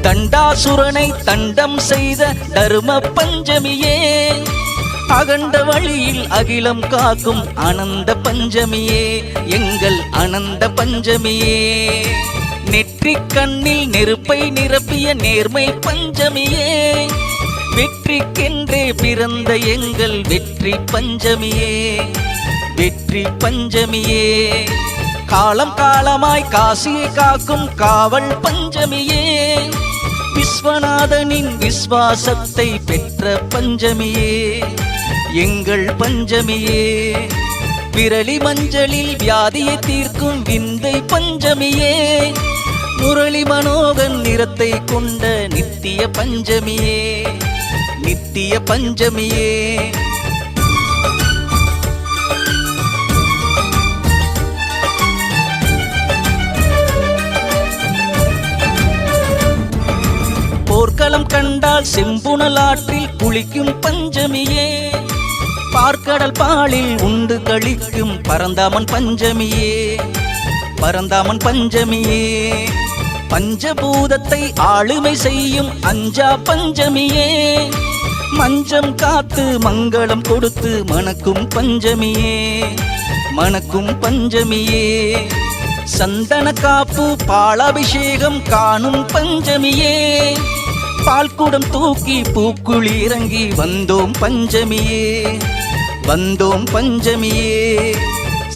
தண்டாசுரனை தண்டம் செய்த தர்ம பஞ்சமியே, அகண்ட வழியில் அகிலம் காக்கும் அனந்த பஞ்சமியே, எங்கள் அனந்த பஞ்சமியே. நெற்றிக் கண்ணில் நெருப்பை நிரப்பிய நேர்மை பஞ்சமியே, வெற்றிக்கென்றே பிறந்த எங்கள் வெற்றி பஞ்சமியே, வெற்றி பஞ்சமியே. காலம் காலமாய் காசியை காக்கும் காவல் பஞ்சமியே, விஸ்வநாதனின் விஸ்வாசத்தை பெற்ற பஞ்சமியே, எங்கள் பஞ்சமியே. விரலி மஞ்சளில் வியாதியை தீர்க்கும் விந்தை பஞ்சமியே, முரளி மனோகன் நிறத்தை கொண்ட நித்திய பஞ்சமியே, நித்திய பஞ்சமியே. போர்க்களம் கண்டால் செம்புணல் ஆற்றில் குளிக்கும் பஞ்சமியே, பார்க்கடல் பாலில் உண்டு கழிக்கும் பரந்தாமன் பஞ்சமியே, பரந்தாமன் பஞ்சமியே. பஞ்சபூதத்தை ஆளுமை செய்யும் அஞ்சா பஞ்சமியே, மஞ்சம் காத்து மங்களம் கொடுத்து மணக்கும் பஞ்சமியே, மணக்கும் பஞ்சமியே. சந்தன காப்பு பாலாபிஷேகம் காணும் பஞ்சமியே, பால்குடம் தூக்கி பூக்குழி இறங்கி வந்தோம் பஞ்சமியே, வந்தோம் பஞ்சமியே.